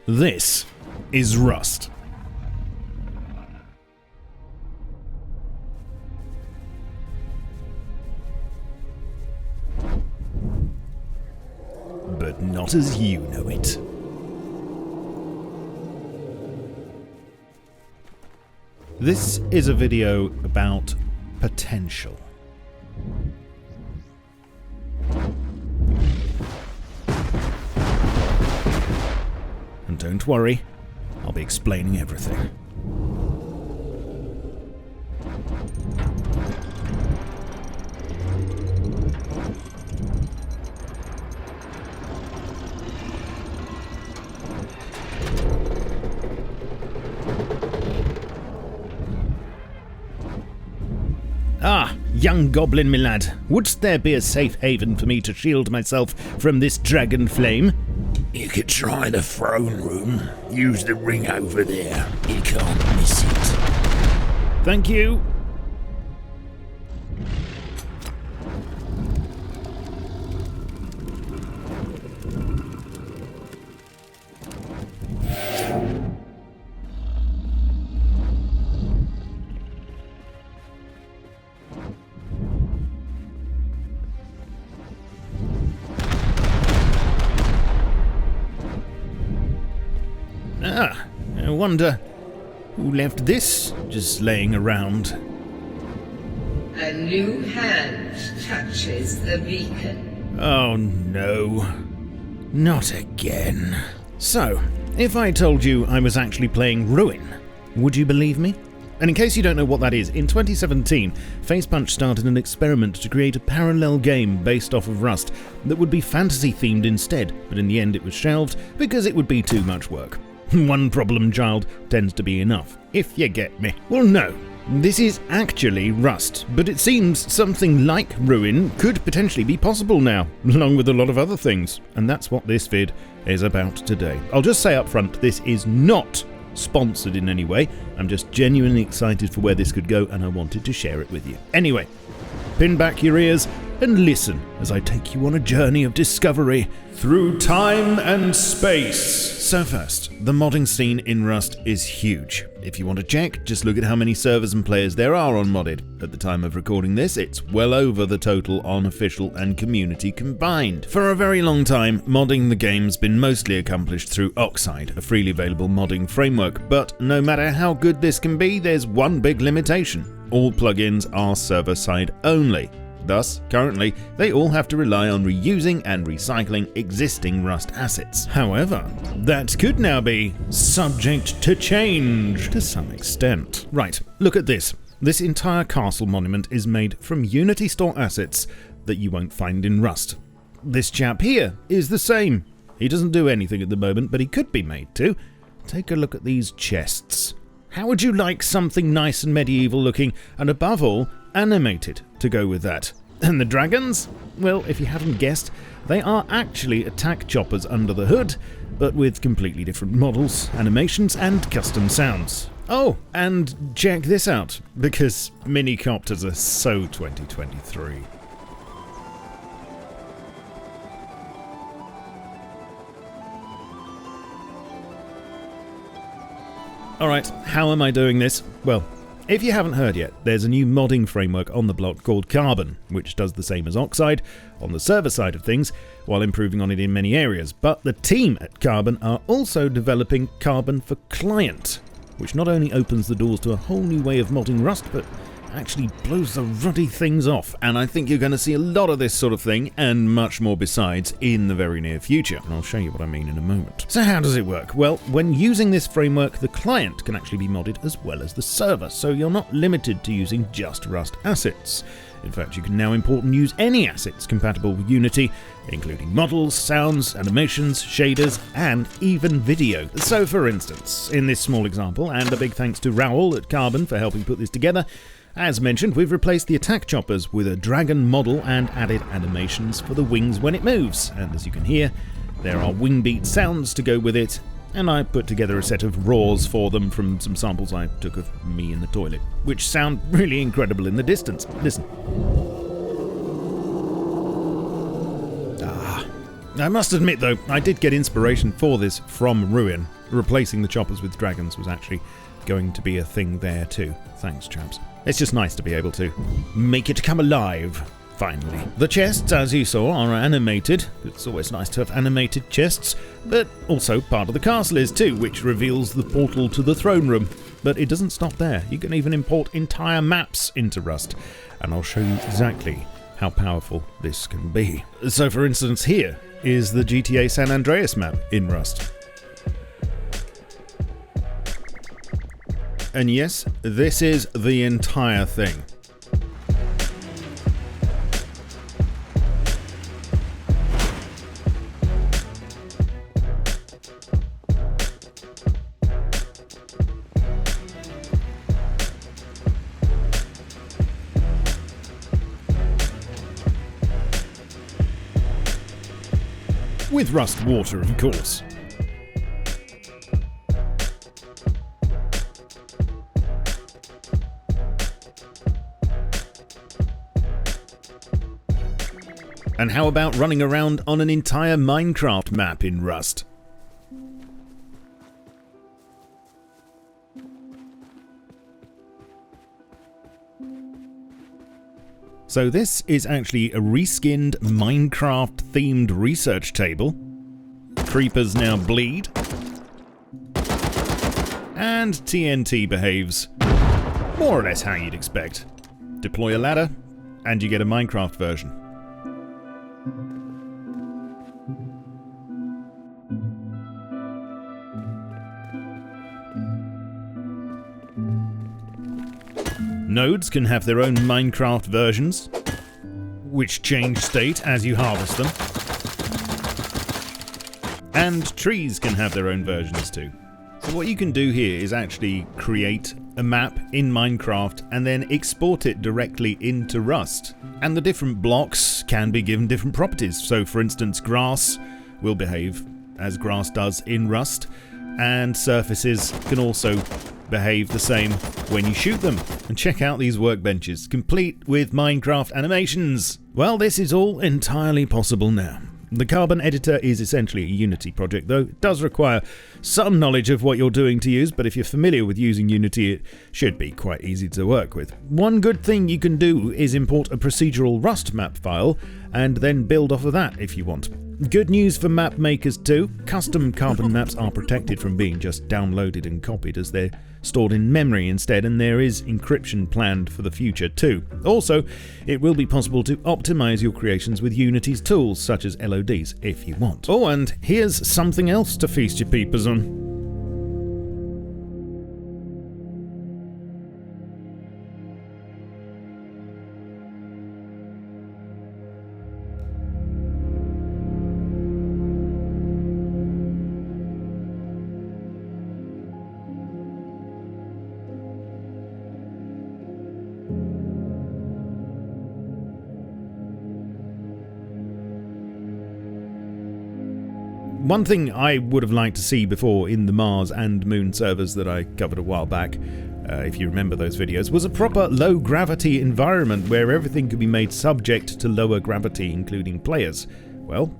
This is Rust. But not as you know it. This is a video about potential. And don't worry, I'll be explaining everything. Ah, young goblin, me lad, wouldst there be a safe haven for me to shield myself from this dragon flame? You could try the throne room. Use the ring over there. You can't miss it. Thank you. Ah, I wonder who left this just laying around. A new hand touches the beacon. Oh no, not again. So, if I told you I was actually playing Ruin, would you believe me? And in case you don't know what that is, in 2017, facepunch started an experiment to create a parallel game based off of Rust that would be fantasy themed instead, but in the end it was shelved because it would be too much work. One problem child tends to be enough, if you get me. Well, no, this is actually Rust, but it seems something like Ruin could potentially be possible now, along with a lot of other things, and that's what this vid is about today. I'll just say up front, this is not sponsored in any way. I'm just genuinely excited for where this could go, and I wanted to share it with you. Anyway, pin back your ears and listen as I take you on a journey of discovery through time and space. So first, the modding scene in Rust is huge. If you want to check, just look at how many servers and players there are on Modded. At the time of recording this, it's well over the total on official and community combined. For a very long time, modding the game's been mostly accomplished through Oxide, a freely available modding framework, but no matter how good this can be, there's one big limitation. All plugins are server-side only. Thus, currently, they all have to rely on reusing and recycling existing Rust assets. However, that could now be subject to change to some extent. Right, look at this. This entire castle monument is made from Unity Store assets that you won't find in Rust. This chap here is the same. He doesn't do anything at the moment, but he could be made to. Take a look at these chests. How would you like something nice and medieval looking, and above all, animated to go with that? And the dragons? Well, if you haven't guessed, they are actually attack choppers under the hood, but with completely different models, animations, and custom sounds. Oh, and check this out, because mini-copters are so 2023. Alright, how am I doing this? Well, if you haven't heard yet, there's a new modding framework on the block called Carbon, which does the same as Oxide on the server side of things, while improving on it in many areas. But the team at Carbon are also developing Carbon for Client, which not only opens the doors to a whole new way of modding Rust, but actually blows the ruddy things off, and I think you're going to see a lot of this sort of thing, and much more besides, in the very near future, and I'll show you what I mean in a moment. So how does it work? Well, when using this framework, the client can actually be modded as well as the server, so you're not limited to using just Rust assets. In fact, you can now import and use any assets compatible with Unity, including models, sounds, animations, shaders, and even video. So for instance, in this small example, and a big thanks to Raoul at Carbon for helping put this together, as mentioned, we've replaced the attack choppers with a dragon model and added animations for the wings when it moves. And as you can hear, there are wing beat sounds to go with it, and I put together a set of roars for them from some samples I took of me in the toilet, which sound really incredible in the distance. Listen. I must admit though, I did get inspiration for this from Ruin. replacing the choppers with dragons was actually going to be a thing there too. Thanks, chaps. It's just nice to be able to make it come alive, finally. The chests, as you saw, are animated. It's always nice to have animated chests, but also part of the castle is too, which reveals the portal to the throne room. But it doesn't stop there. You can even import entire maps into Rust, and I'll show you exactly how powerful this can be. So for instance, here is the GTA San Andreas map in Rust. And yes, this is the entire thing. With Rust water, of course. And how about running around on an entire Minecraft map in Rust? So this is actually a reskinned Minecraft-themed research table. Creepers now bleed. And TNT behaves more or less how you'd expect. Deploy a ladder, and you get a Minecraft version. Nodes can have their own Minecraft versions, which change state as you harvest them. And trees can have their own versions too. So what you can do here is actually create a map in Minecraft and then export it directly into Rust. And the different blocks can be given different properties. So for instance, grass will behave as grass does in Rust, and surfaces can also behave the same when you shoot them. And check out these workbenches, complete with Minecraft animations. Well, this is all entirely possible now. The Carbon editor is essentially a Unity project, though it does require some knowledge of what you're doing to use, but if you're familiar with using Unity, it should be quite easy to work with. One good thing you can do is import a procedural Rust map file, and then build off of that if you want. Good news for map makers too. Custom Carbon maps are protected from being just downloaded and copied, as they're stored in memory instead, and there is encryption planned for the future too. Also, it will be possible to optimize your creations with Unity's tools such as LoDs if you want. Oh, and here's something else to feast your peepers on. One thing I would have liked to see before in the Mars and Moon servers that I covered a while back, if you remember those videos, was a proper low-gravity environment where everything could be made subject to lower gravity, including players. Well,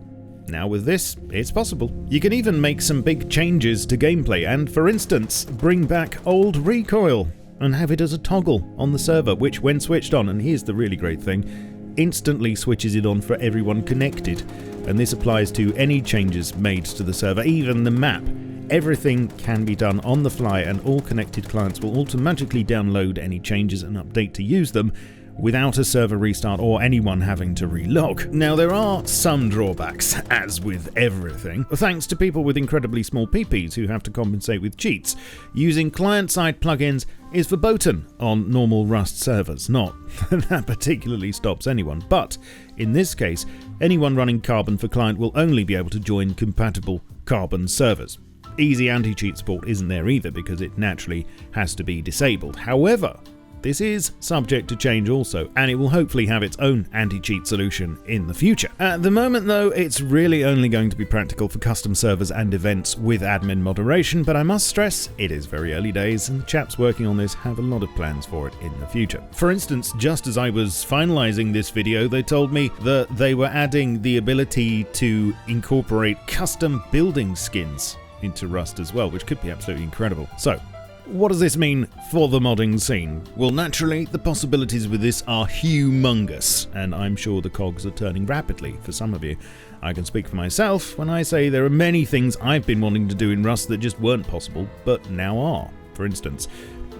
now with this, it's possible. You can even make some big changes to gameplay and, for instance, bring back old recoil and have it as a toggle on the server, which when switched on, and here's the really great thing, instantly switches it on for everyone connected. And this applies to any changes made to the server, even the map. Everything can be done on the fly, and all connected clients will automatically download any changes and update to use them without a server restart or anyone having to relog. Now, there are some drawbacks, as with everything, thanks to people with incredibly small PPs who have to compensate with cheats. Using client-side plugins is verboten on normal Rust servers. Not that particularly stops anyone, but in this case, anyone running Carbon for client will only be able to join compatible Carbon servers. Easy anti-cheat support isn't there either, because it naturally has to be disabled. However, this is subject to change also, and it will hopefully have its own anti-cheat solution in the future. At the moment though, it's really only going to be practical for custom servers and events with admin moderation, but I must stress, it is very early days, and the chaps working on this have a lot of plans for it in the future. For instance, just as I was finalizing this video, they told me that they were adding the ability to incorporate custom building skins into Rust as well, which could be absolutely incredible. So, what does this mean for the modding scene? Well, naturally, the possibilities with this are humongous, and I'm sure the cogs are turning rapidly for some of you. I can speak for myself when I say there are many things I've been wanting to do in Rust that just weren't possible, but now are. For instance,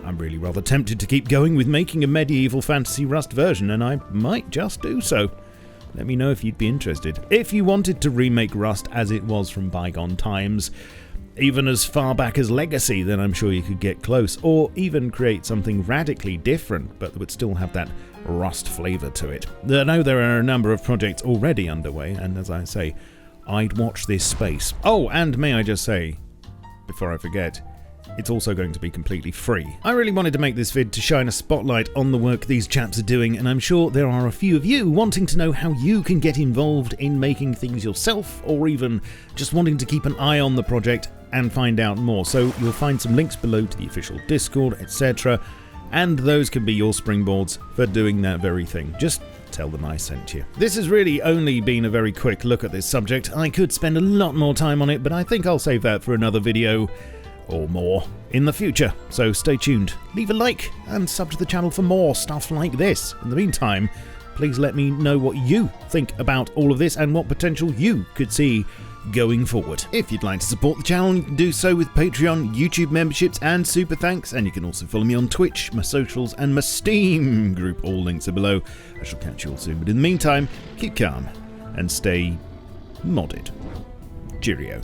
I'm really rather tempted to keep going with making a medieval fantasy Rust version, and I might just do so. Let me know if you'd be interested. If you wanted to remake Rust as it was from bygone times, even as far back as Legacy, then I'm sure you could get close, or even create something radically different, but that would still have that Rust flavour to it. I know there are a number of projects already underway, and as I say, I'd watch this space. Oh, and may I just say, before I forget, it's also going to be completely free. I really wanted to make this vid to shine a spotlight on the work these chaps are doing, and I'm sure there are a few of you wanting to know how you can get involved in making things yourself, or even just wanting to keep an eye on the project and find out more. So you'll find some links below to the official Discord, etc., and those can be your springboards for doing that very thing. Just tell them I sent you. This has really only been a very quick look at this subject. I could spend a lot more time on it, but I think I'll save that for another video or more in the future, so stay tuned. Leave a like and sub to the channel for more stuff like this. In the meantime, please let me know what you think about all of this and what potential you could see going forward. If you'd like to support the channel, you can do so with Patreon, YouTube memberships and super thanks, and you can also follow me on Twitch, my socials and my Steam group. All links are below. I shall catch you all soon, but in the meantime, keep calm and stay modded. Cheerio.